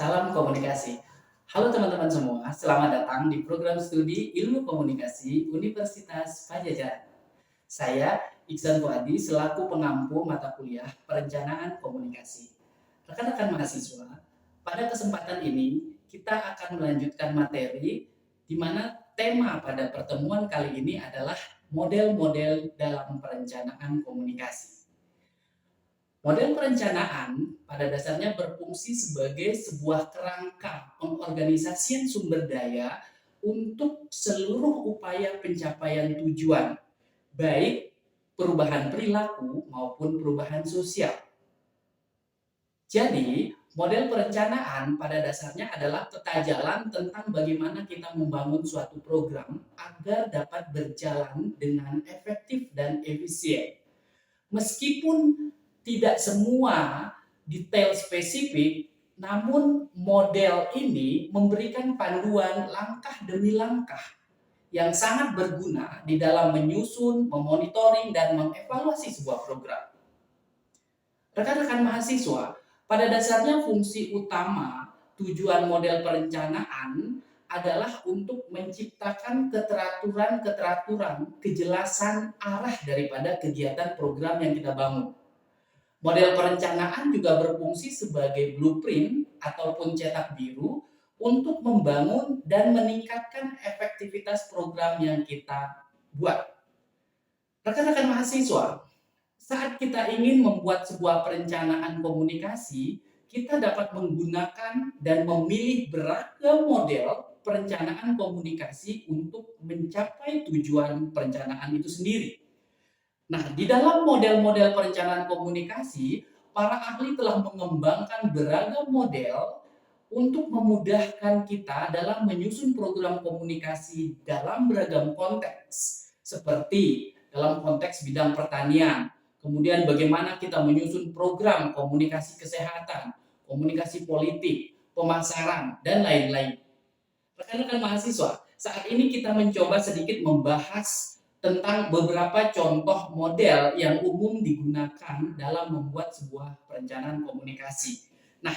Salam komunikasi. Halo teman-teman semua, selamat datang di program studi Ilmu Komunikasi Universitas Padjadjaran. Saya Iksan Fuadi selaku pengampu mata kuliah Perencanaan Komunikasi. Rekan-rekan mahasiswa, pada kesempatan ini kita akan melanjutkan materi di mana tema pada pertemuan kali ini adalah model-model dalam perencanaan komunikasi. Model perencanaan pada dasarnya berfungsi sebagai sebuah kerangka pengorganisasian sumber daya untuk seluruh upaya pencapaian tujuan, baik perubahan perilaku maupun perubahan sosial. Jadi, model perencanaan pada dasarnya adalah peta jalan tentang bagaimana kita membangun suatu program agar dapat berjalan dengan efektif dan efisien. Meskipun tidak semua detail spesifik, namun model ini memberikan panduan langkah demi langkah yang sangat berguna di dalam menyusun, memonitoring, dan mengevaluasi sebuah program. Rekan-rekan mahasiswa, pada dasarnya fungsi utama tujuan model perencanaan adalah untuk menciptakan keteraturan, kejelasan arah daripada kegiatan program yang kita bangun. Model perencanaan juga berfungsi sebagai blueprint ataupun cetak biru untuk membangun dan meningkatkan efektivitas program yang kita buat. Rekan-rekan mahasiswa, saat kita ingin membuat sebuah perencanaan komunikasi, kita dapat menggunakan dan memilih beragam model perencanaan komunikasi untuk mencapai tujuan perencanaan itu sendiri. Nah, di dalam model-model perencanaan komunikasi, para ahli telah mengembangkan beragam model untuk memudahkan kita dalam menyusun program komunikasi dalam beragam konteks, seperti dalam konteks bidang pertanian, kemudian bagaimana kita menyusun program komunikasi kesehatan, komunikasi politik, pemasaran, dan lain-lain. Rekan-rekan mahasiswa, saat ini kita mencoba sedikit membahas tentang beberapa contoh model yang umum digunakan dalam membuat sebuah perencanaan komunikasi. Nah,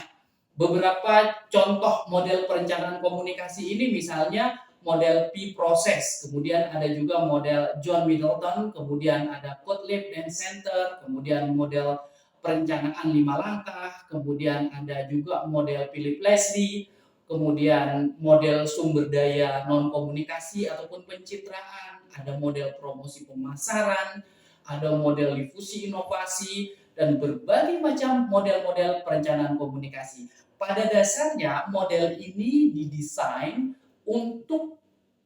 beberapa contoh model perencanaan komunikasi ini misalnya model P-Process, kemudian ada juga model John Middleton, kemudian ada Gottlieb dan Center, kemudian model perencanaan 5 langkah, kemudian ada juga model Philip Leslie, kemudian model sumber daya non-komunikasi ataupun pencitraan, ada model promosi pemasaran, ada model difusi inovasi, dan berbagai macam model-model perencanaan komunikasi. Pada dasarnya, model ini didesain untuk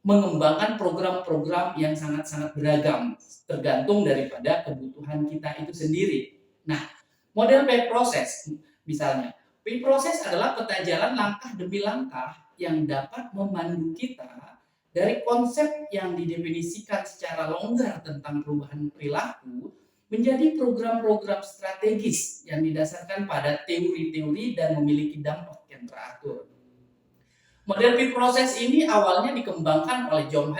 mengembangkan program-program yang sangat-sangat beragam, tergantung daripada kebutuhan kita itu sendiri. Nah, model back process misalnya, proses adalah peta jalan langkah demi langkah yang dapat memandu kita dari konsep yang didefinisikan secara longgar tentang perubahan perilaku menjadi program-program strategis yang didasarkan pada teori-teori dan memiliki dampak yang teratur. Model P-Process ini awalnya dikembangkan oleh John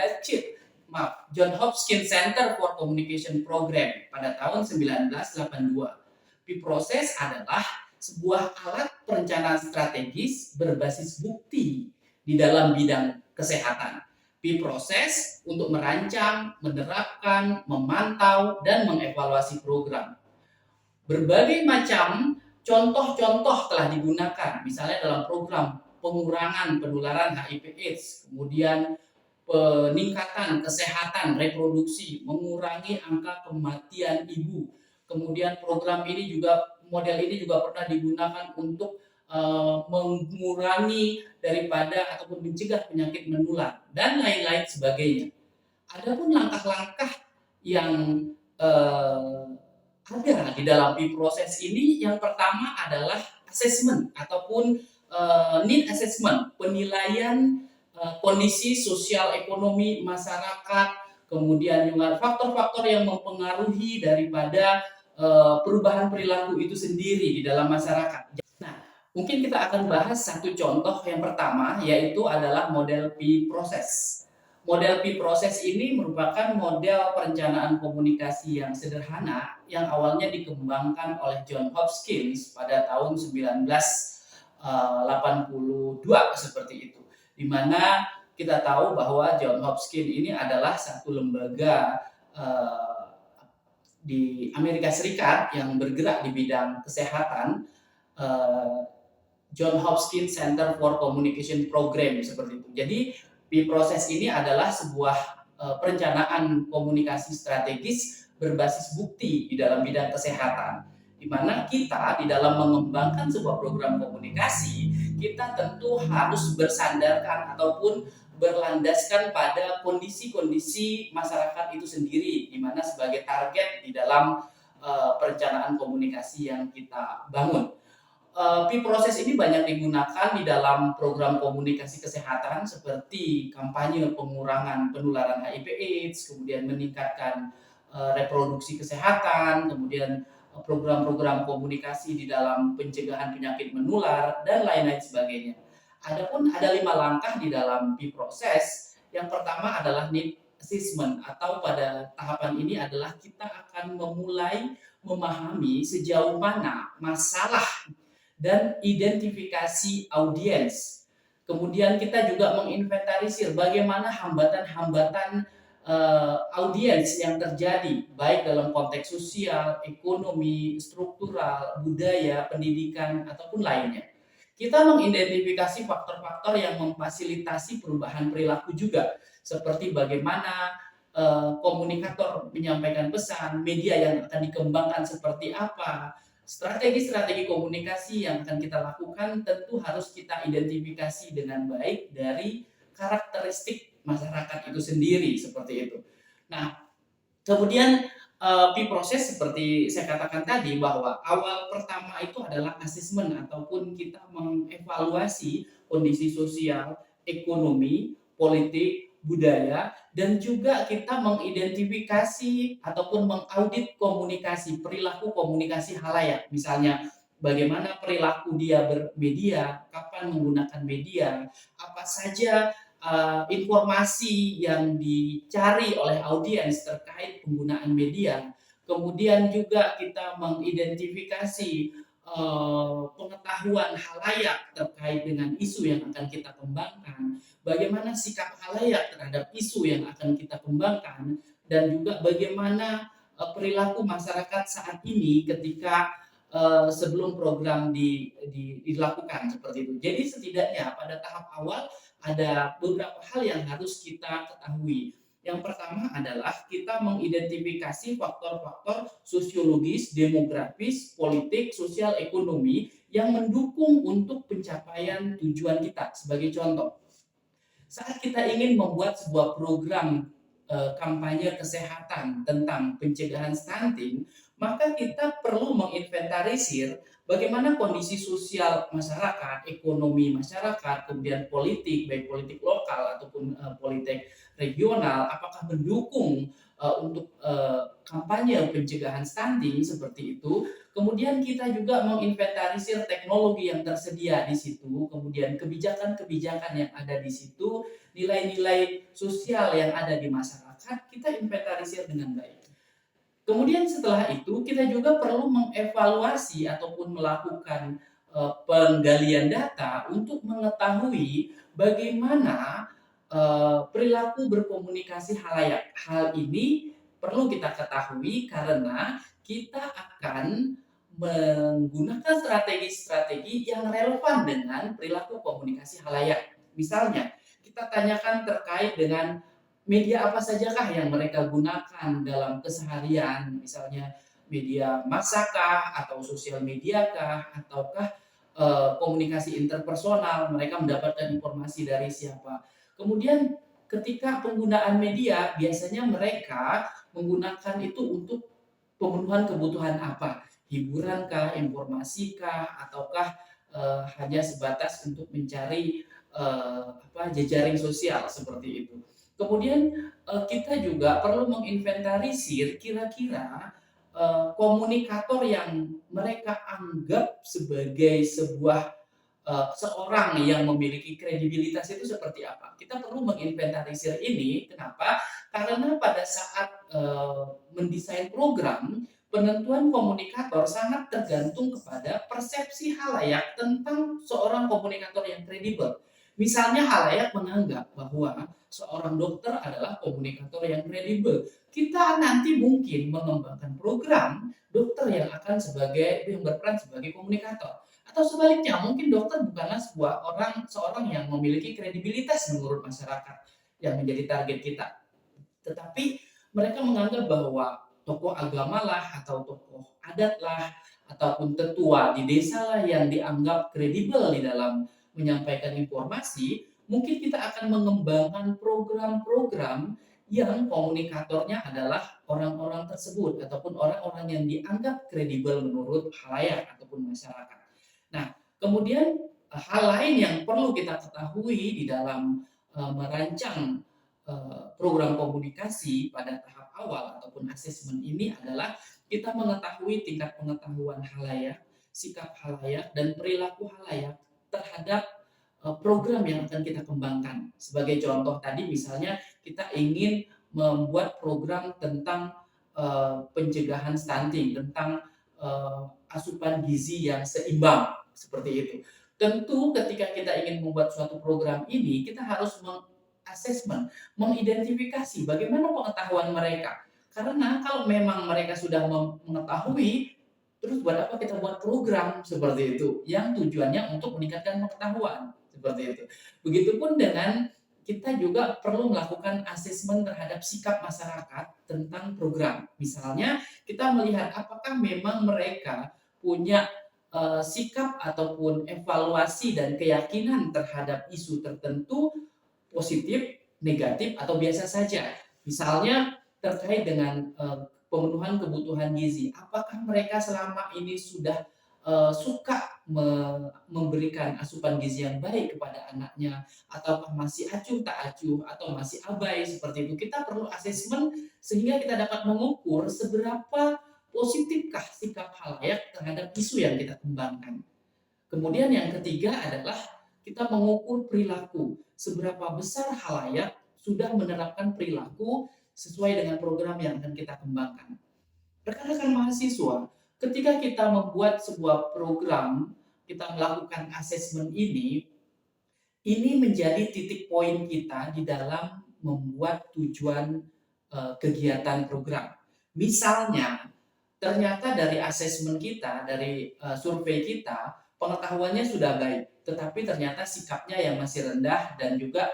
Hopkins Center for Communication Program pada tahun 1982. P-Process adalah sebuah alat perencanaan strategis berbasis bukti di dalam bidang kesehatan. P-Process untuk merancang, menerapkan, memantau, dan mengevaluasi program. Berbagai macam contoh-contoh telah digunakan, misalnya dalam program pengurangan penularan HIV/AIDS, kemudian peningkatan kesehatan reproduksi, mengurangi angka kematian ibu. Kemudian program ini juga model ini juga pernah digunakan untuk mengurangi daripada ataupun mencegah penyakit menular dan lain-lain sebagainya. Adapun langkah-langkah yang ada di dalam proses ini, yang pertama adalah assessment ataupun need assessment, penilaian kondisi sosial ekonomi masyarakat, kemudian juga faktor-faktor yang mempengaruhi daripada perubahan perilaku itu sendiri di dalam masyarakat. Nah, mungkin kita akan bahas satu contoh yang pertama, yaitu adalah model P-Process. Model P-Process ini merupakan model perencanaan komunikasi yang sederhana yang awalnya dikembangkan oleh John Hopkins pada tahun 1982. 82 seperti itu. Di mana kita tahu bahwa John Hopkins ini adalah satu lembaga eh, di Amerika Serikat yang bergerak di bidang kesehatan, eh, John Hopkins Center for Communication Program seperti itu. Jadi di proses ini adalah sebuah perencanaan komunikasi strategis berbasis bukti di dalam bidang kesehatan. Di mana kita di dalam mengembangkan sebuah program komunikasi, kita tentu harus bersandarkan ataupun berlandaskan pada kondisi-kondisi masyarakat itu sendiri, di mana sebagai target di dalam perencanaan komunikasi yang kita bangun. Proses ini banyak digunakan di dalam program komunikasi kesehatan seperti kampanye pengurangan penularan HIV/AIDS, kemudian meningkatkan reproduksi kesehatan, kemudian program-program komunikasi di dalam pencegahan penyakit menular dan lain-lain sebagainya. Adapun ada 5 langkah di dalam proses. Yang pertama adalah need assessment, atau pada tahapan ini adalah kita akan memulai memahami sejauh mana masalah dan identifikasi audiens. Kemudian kita juga menginventarisir bagaimana hambatan-hambatan audiens yang terjadi, baik dalam konteks sosial, ekonomi, struktural, budaya, pendidikan, ataupun lainnya. Kita mengidentifikasi faktor-faktor yang memfasilitasi perubahan perilaku juga, seperti bagaimana komunikator menyampaikan pesan, media yang akan dikembangkan seperti apa, strategi-strategi komunikasi yang akan kita lakukan tentu harus kita identifikasi dengan baik dari karakteristik masyarakat itu sendiri seperti itu. Nah, kemudian proses seperti saya katakan tadi bahwa awal pertama itu adalah asesmen ataupun kita mengevaluasi kondisi sosial, ekonomi, politik, budaya, dan juga kita mengidentifikasi ataupun mengaudit komunikasi, perilaku komunikasi halayak. Misalnya bagaimana perilaku dia bermedia, kapan menggunakan media, apa saja informasi yang dicari oleh audiens terkait penggunaan media. Kemudian juga kita mengidentifikasi pengetahuan halayak terkait dengan isu yang akan kita kembangkan, bagaimana sikap halayak terhadap isu yang akan kita kembangkan, dan juga bagaimana perilaku masyarakat saat ini ketika sebelum program dilakukan seperti itu. Jadi setidaknya pada tahap awal ada beberapa hal yang harus kita ketahui. Yang pertama adalah kita mengidentifikasi faktor-faktor sosiologis, demografis, politik, sosial, ekonomi yang mendukung untuk pencapaian tujuan kita. Sebagai contoh, saat kita ingin membuat sebuah program kampanye kesehatan tentang pencegahan stunting, maka kita perlu menginventarisir bagaimana kondisi sosial masyarakat, ekonomi masyarakat, kemudian politik, baik politik lokal ataupun politik regional, apakah mendukung untuk kampanye pencegahan stunting seperti itu. Kemudian kita juga menginventarisir teknologi yang tersedia di situ, kemudian kebijakan-kebijakan yang ada di situ, nilai-nilai sosial yang ada di masyarakat, kita inventarisir dengan baik. Kemudian setelah itu kita juga perlu mengevaluasi ataupun melakukan penggalian data untuk mengetahui bagaimana perilaku berkomunikasi halayak. Hal ini perlu kita ketahui karena kita akan menggunakan strategi-strategi yang relevan dengan perilaku komunikasi halayak. Misalnya, kita tanyakan terkait dengan media apa sajakah yang mereka gunakan dalam keseharian, misalnya media massakah, atau sosial mediakah, ataukah komunikasi interpersonal, mereka mendapatkan informasi dari siapa. Kemudian ketika penggunaan media, biasanya mereka menggunakan itu untuk pemenuhan kebutuhan apa? Hiburankah, informasikah, ataukah hanya sebatas untuk mencari jejaring sosial seperti itu. Kemudian kita juga perlu menginventarisir kira-kira komunikator yang mereka anggap sebagai seorang yang memiliki kredibilitas itu seperti apa. Kita perlu menginventarisir ini. Kenapa? Karena pada saat mendesain program, Penentuan komunikator sangat tergantung kepada persepsi halayak tentang seorang komunikator yang kredibel. Misalnya halayak menganggap bahwa seorang dokter adalah komunikator yang kredibel. Kita nanti mungkin mengembangkan program dokter yang berperan sebagai komunikator. Atau sebaliknya, mungkin dokter bukanlah seorang yang memiliki kredibilitas menurut masyarakat yang menjadi target kita. Tetapi mereka menganggap bahwa tokoh agama lah atau tokoh adat lah ataupun tetua di desa lah yang dianggap kredibel di dalam menyampaikan informasi, mungkin kita akan mengembangkan program-program yang komunikatornya adalah orang-orang tersebut ataupun orang-orang yang dianggap kredibel menurut khalayak ataupun masyarakat. Nah, kemudian hal lain yang perlu kita ketahui di dalam merancang program komunikasi pada tahap awal ataupun asesmen ini adalah kita mengetahui tingkat pengetahuan halayak, sikap halayak, dan perilaku halayak terhadap program yang akan kita kembangkan. Sebagai contoh tadi misalnya kita ingin membuat program tentang pencegahan stunting, tentang asupan gizi yang seimbang seperti itu. Tentu ketika kita ingin membuat suatu program ini, kita harus assessment, mengidentifikasi bagaimana pengetahuan mereka. Karena kalau memang mereka sudah mengetahui, terus buat apa kita buat program seperti itu yang tujuannya untuk meningkatkan pengetahuan seperti itu. Begitupun dengan kita juga perlu melakukan asesmen terhadap sikap masyarakat tentang program. Misalnya kita melihat apakah memang mereka punya sikap ataupun evaluasi dan keyakinan terhadap isu tertentu positif, negatif, atau biasa saja. Misalnya terkait dengan pemenuhan kebutuhan gizi. Apakah mereka selama ini sudah suka memberikan asupan gizi yang baik kepada anaknya, ataukah masih acuh tak acuh, atau masih abai seperti itu. Kita perlu asesmen sehingga kita dapat mengukur seberapa positifkah sikap halayak terhadap isu yang kita kembangkan. Kemudian yang ketiga adalah kita mengukur perilaku. Seberapa besar halayak sudah menerapkan perilaku sesuai dengan program yang akan kita kembangkan. Rekan-rekan mahasiswa, ketika kita membuat sebuah program, kita melakukan asesmen ini menjadi titik poin kita di dalam membuat tujuan kegiatan program. Misalnya, ternyata dari asesmen kita, dari survei kita, pengetahuannya sudah baik, tetapi ternyata sikapnya yang masih rendah dan juga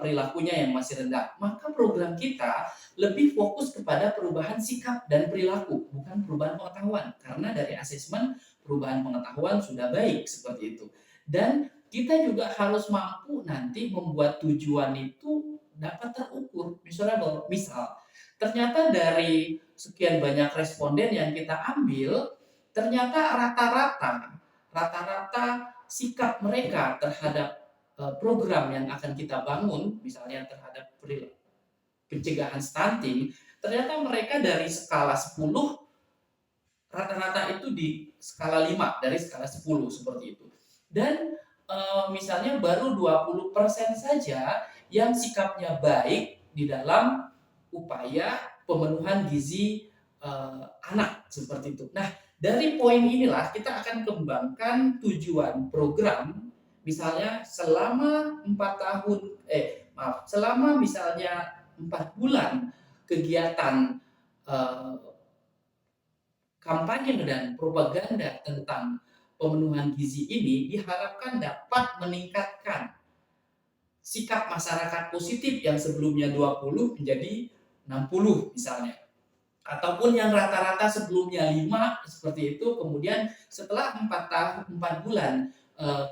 perilakunya yang masih rendah. Maka program kita lebih fokus kepada perubahan sikap dan perilaku, bukan perubahan pengetahuan. Karena dari asesmen perubahan pengetahuan sudah baik seperti itu. Dan kita juga harus mampu nanti membuat tujuan itu dapat terukur, measurable. Misal, ternyata dari sekian banyak responden yang kita ambil, ternyata rata-rata sikap mereka terhadap program yang akan kita bangun, misalnya terhadap pencegahan stunting, ternyata mereka dari skala 10 rata-rata itu di skala 5 dari skala 10 seperti itu. Dan misalnya baru 20% saja yang sikapnya baik di dalam upaya pemenuhan gizi anak seperti itu. Nah, dari poin inilah kita akan kembangkan tujuan program, misalnya selama 4 bulan kegiatan kampanye dan propaganda tentang pemenuhan gizi ini diharapkan dapat meningkatkan sikap masyarakat positif yang sebelumnya 20 menjadi 60 misalnya. Ataupun yang rata-rata sebelumnya 5 seperti itu, kemudian setelah 4 bulan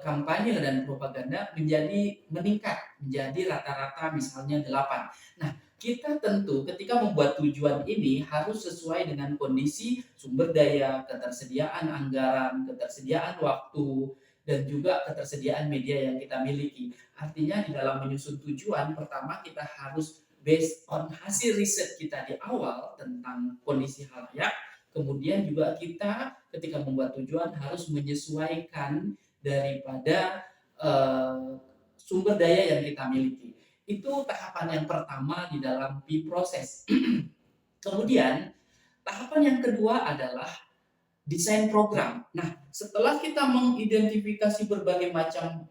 kampanye dan propaganda meningkat menjadi rata-rata misalnya 8. Nah, kita tentu ketika membuat tujuan ini harus sesuai dengan kondisi sumber daya, ketersediaan anggaran, ketersediaan waktu, dan juga ketersediaan media yang kita miliki. Artinya di dalam menyusun tujuan, pertama kita harus based on hasil riset kita di awal tentang kondisi halayak, kemudian juga kita ketika membuat tujuan harus menyesuaikan daripada sumber daya yang kita miliki. Itu tahapan yang pertama di dalam proses. Kemudian Tahapan yang kedua adalah desain program. Nah, setelah kita mengidentifikasi berbagai macam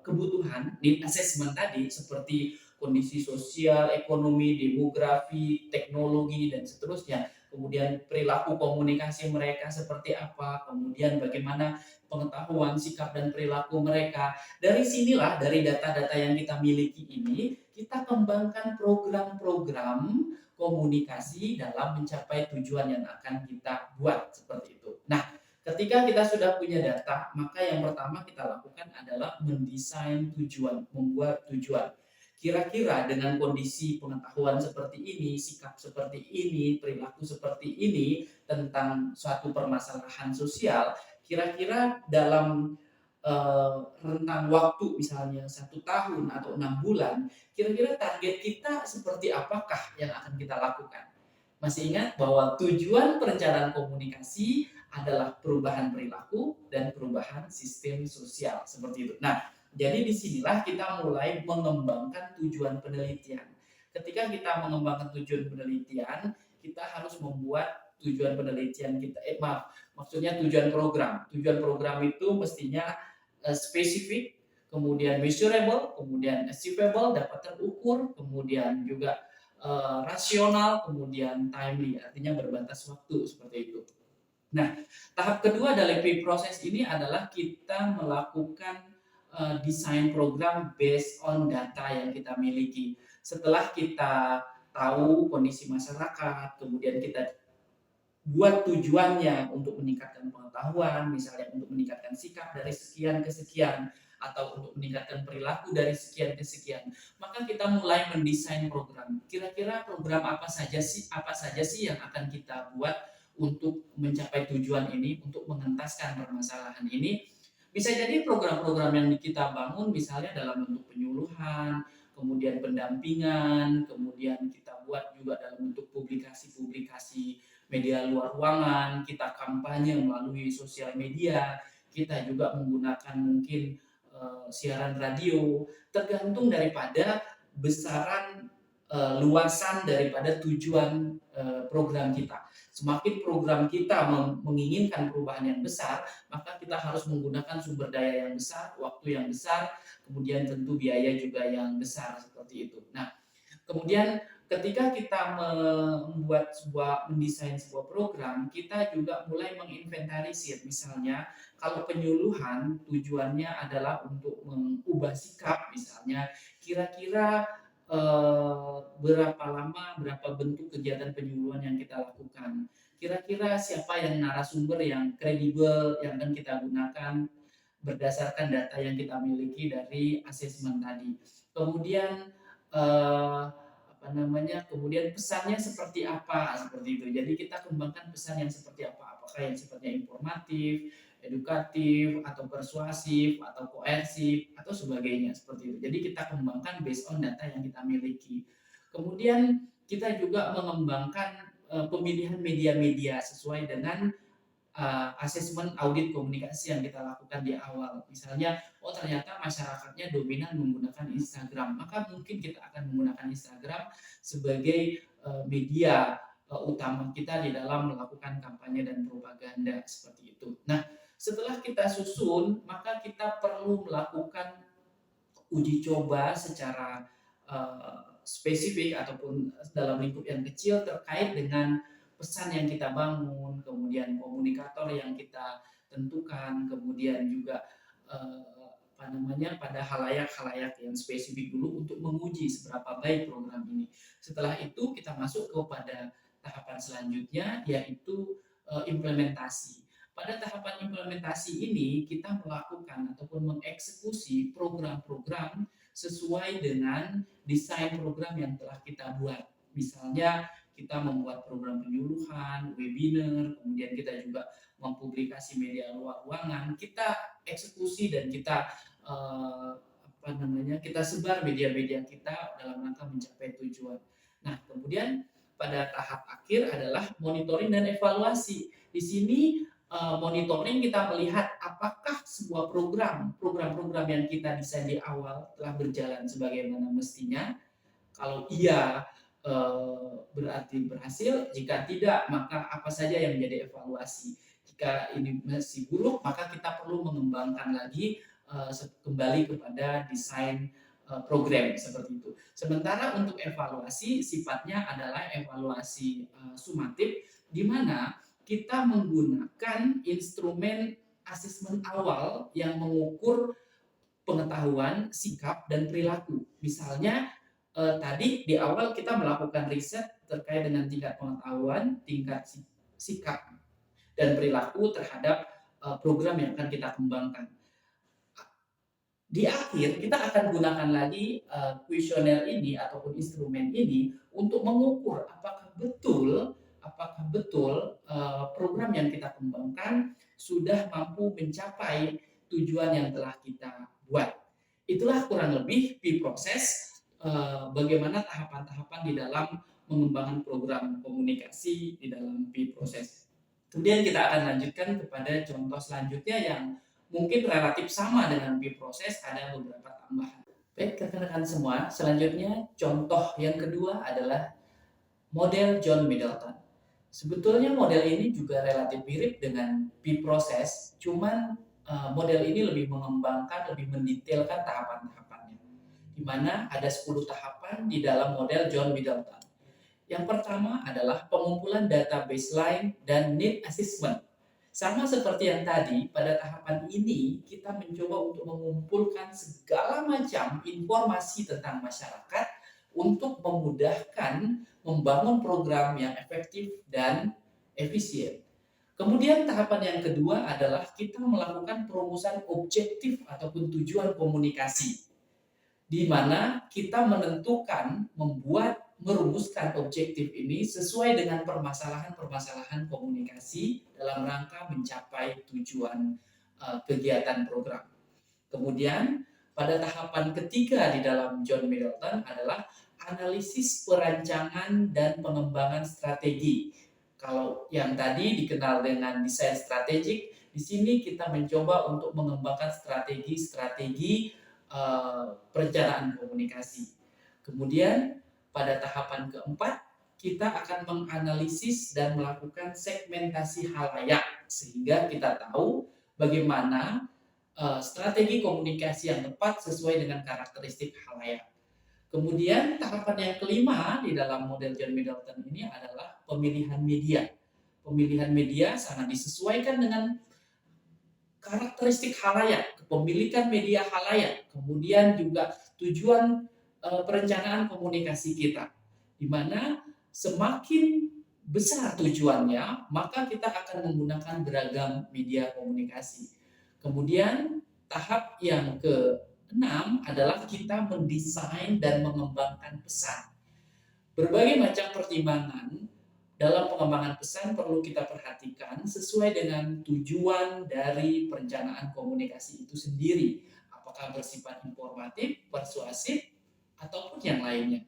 kebutuhan di assessment tadi, seperti kondisi sosial, ekonomi, demografi, teknologi, dan seterusnya, kemudian perilaku komunikasi mereka seperti apa, kemudian bagaimana pengetahuan, sikap, dan perilaku mereka. Dari sinilah, dari data-data yang kita miliki ini, kita kembangkan program-program komunikasi dalam mencapai tujuan yang akan kita buat seperti itu. Nah, ketika kita sudah punya data, maka yang pertama kita lakukan adalah mendesain tujuan, membuat tujuan. Kira-kira dengan kondisi pengetahuan seperti ini, sikap seperti ini, perilaku seperti ini tentang suatu permasalahan sosial, kira-kira dalam rentang waktu misalnya 1 tahun atau 6 bulan, kira-kira target kita seperti apakah yang akan kita lakukan? Masih ingat bahwa tujuan perencanaan komunikasi adalah perubahan perilaku dan perubahan sistem sosial seperti itu. Nah, jadi disinilah kita mulai mengembangkan tujuan penelitian. Ketika kita mengembangkan tujuan penelitian, kita harus membuat tujuan penelitian kita. Maksudnya tujuan program. Tujuan program itu mestinya spesifik, kemudian measurable, kemudian achievable, dapat terukur, kemudian juga rasional, kemudian timely, artinya berbatas waktu seperti itu. Nah, tahap kedua dalam proses ini adalah kita melakukan desain program based on data yang kita miliki. Setelah kita tahu kondisi masyarakat, kemudian kita buat tujuannya untuk meningkatkan pengetahuan, misalnya untuk meningkatkan sikap dari sekian ke sekian, atau untuk meningkatkan perilaku dari sekian ke sekian, maka kita mulai mendesain program. Kira-kira program apa saja sih yang akan kita buat untuk mencapai tujuan ini, untuk mengentaskan permasalahan ini. Bisa jadi program-program yang kita bangun misalnya dalam bentuk penyuluhan, kemudian pendampingan, kemudian kita buat juga dalam bentuk publikasi-publikasi media luar ruangan, kita kampanye melalui sosial media, kita juga menggunakan mungkin siaran radio, tergantung daripada besaran luasan daripada tujuan program kita. Semakin program kita menginginkan perubahan yang besar, maka kita harus menggunakan sumber daya yang besar, waktu yang besar, kemudian tentu biaya juga yang besar seperti itu. Nah, kemudian ketika kita mendesain sebuah program, kita juga mulai menginventarisir. Misalnya, kalau penyuluhan tujuannya adalah untuk mengubah sikap, misalnya, kira-kira berapa lama, berapa bentuk kegiatan penyuluhan yang kita lakukan. Kira-kira siapa yang narasumber yang kredibel yang akan kita gunakan berdasarkan data yang kita miliki dari asesmen tadi. Kemudian kemudian pesannya seperti apa seperti itu. Jadi kita kembangkan pesan yang seperti apa, apakah yang sifatnya informatif, edukatif, atau persuasif, atau koersif, atau sebagainya seperti itu. Jadi kita kembangkan based on data yang kita miliki. Kemudian kita juga mengembangkan pemilihan media-media sesuai dengan asesmen audit komunikasi yang kita lakukan di awal. Misalnya, ternyata masyarakatnya dominan menggunakan Instagram, maka mungkin kita akan menggunakan Instagram sebagai media utama kita di dalam melakukan kampanye dan propaganda seperti itu. Nah, setelah kita susun, maka kita perlu melakukan uji coba secara spesifik ataupun dalam lingkup yang kecil terkait dengan pesan yang kita bangun, kemudian komunikator yang kita tentukan, kemudian juga pada halayak-halayak yang spesifik dulu untuk menguji seberapa baik program ini. Setelah itu kita masuk kepada tahapan selanjutnya, yaitu implementasi. Pada tahapan implementasi ini kita melakukan ataupun mengeksekusi program-program sesuai dengan desain program yang telah kita buat. Misalnya kita membuat program penyuluhan, webinar, kemudian kita juga mempublikasi media luar ruangan, kita eksekusi dan kita kita sebar media-media kita dalam rangka mencapai tujuan. Nah, kemudian pada tahap akhir adalah monitoring dan evaluasi. Di sini monitoring kita melihat apakah sebuah program-program yang kita desain di awal telah berjalan sebagaimana mestinya. Kalau iya, berarti berhasil, jika tidak maka apa saja yang menjadi evaluasi. Jika ini masih buruk maka kita perlu mengembangkan lagi, kembali kepada desain program seperti itu. Sementara untuk evaluasi sifatnya adalah evaluasi sumatif, di mana kita menggunakan instrumen asesmen awal yang mengukur pengetahuan, sikap, dan perilaku. Misalnya tadi di awal kita melakukan riset terkait dengan tingkat pengetahuan, tingkat sikap, dan perilaku terhadap program yang akan kita kembangkan. Di akhir kita akan gunakan lagi kuesioner ini ataupun instrumen ini untuk mengukur apakah betul program yang kita kembangkan sudah mampu mencapai tujuan yang telah kita buat. Itulah kurang lebih proses bagaimana tahapan-tahapan di dalam mengembangkan program komunikasi di dalam proses. Kemudian kita akan lanjutkan kepada contoh selanjutnya yang mungkin relatif sama dengan proses, ada beberapa tambahan. Baik, rekan-rekan semua, selanjutnya contoh yang kedua adalah model John Middleton. Sebetulnya model ini juga relatif mirip dengan proses, cuman model ini lebih mengembangkan, lebih mendetailkan tahapan-tahapannya. Di mana ada 10 tahapan di dalam model John Middleton. Yang pertama adalah pengumpulan data baseline dan need assessment. Sama seperti yang tadi, pada tahapan ini kita mencoba untuk mengumpulkan segala macam informasi tentang masyarakat untuk memudahkan membangun program yang efektif dan efisien. Kemudian tahapan yang kedua adalah kita melakukan perumusan objektif ataupun tujuan komunikasi, di mana kita menentukan, merumuskan objektif ini sesuai dengan permasalahan-permasalahan komunikasi dalam rangka mencapai tujuan kegiatan program. Kemudian pada tahapan ketiga di dalam John Middleton adalah analisis perancangan dan pengembangan strategi. Kalau yang tadi dikenal dengan desain strategik, di sini kita mencoba untuk mengembangkan strategi perencanaan komunikasi. Kemudian pada tahapan keempat, kita akan menganalisis dan melakukan segmentasi halayak sehingga kita tahu bagaimana strategi komunikasi yang tepat sesuai dengan karakteristik halayak. Kemudian tahapan yang kelima di dalam model John Middleton ini adalah pemilihan media. Pemilihan media sangat disesuaikan dengan karakteristik halayak, kepemilikan media halayak, kemudian juga tujuan perencanaan komunikasi kita, di mana semakin besar tujuannya, maka kita akan menggunakan beragam media komunikasi. Kemudian tahap yang ke-6 adalah kita mendesain dan mengembangkan pesan. Berbagai macam pertimbangan dalam pengembangan pesan perlu kita perhatikan sesuai dengan tujuan dari perencanaan komunikasi itu sendiri. Apakah bersifat informatif, persuasif, ataupun yang lainnya.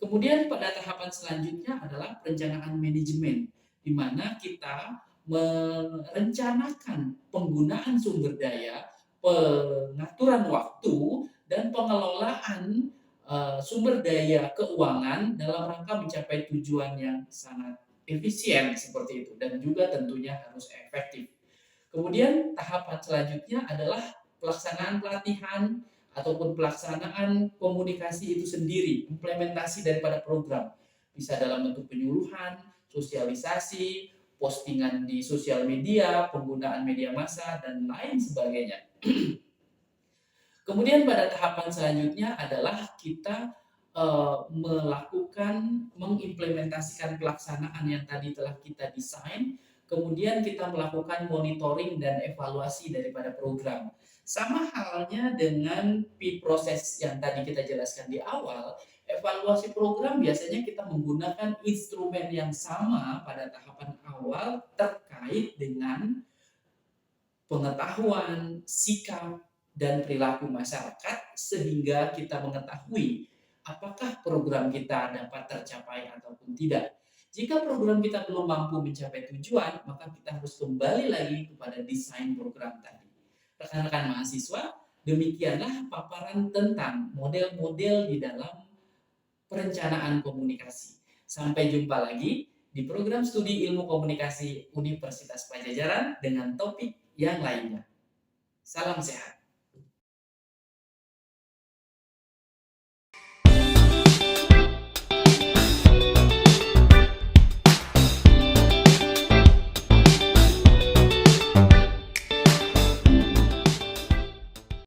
Kemudian pada tahapan selanjutnya adalah perencanaan manajemen, di mana kita merencanakan penggunaan sumber daya, pengaturan waktu, dan pengelolaan sumber daya keuangan dalam rangka mencapai tujuan yang sangat efisien seperti itu, dan juga tentunya harus efektif. Kemudian tahapan selanjutnya adalah pelaksanaan pelatihan ataupun pelaksanaan komunikasi itu sendiri, implementasi daripada program. Bisa dalam bentuk penyuluhan, sosialisasi, postingan di sosial media, penggunaan media massa, dan lain sebagainya. Kemudian pada tahapan selanjutnya adalah kita mengimplementasikan pelaksanaan yang tadi telah kita desain, kemudian kita melakukan monitoring dan evaluasi daripada program. Sama halnya dengan proses yang tadi kita jelaskan di awal, evaluasi program biasanya kita menggunakan instrumen yang sama pada tahapan awal terkait dengan pengetahuan, sikap, dan perilaku masyarakat sehingga kita mengetahui apakah program kita dapat tercapai ataupun tidak. Jika program kita belum mampu mencapai tujuan, maka kita harus kembali lagi kepada desain program tadi. Rekan-rekan mahasiswa, demikianlah paparan tentang model-model di dalam perencanaan komunikasi. Sampai jumpa lagi di program studi ilmu komunikasi Universitas Pajajaran dengan topik yang lainnya. Salam sehat.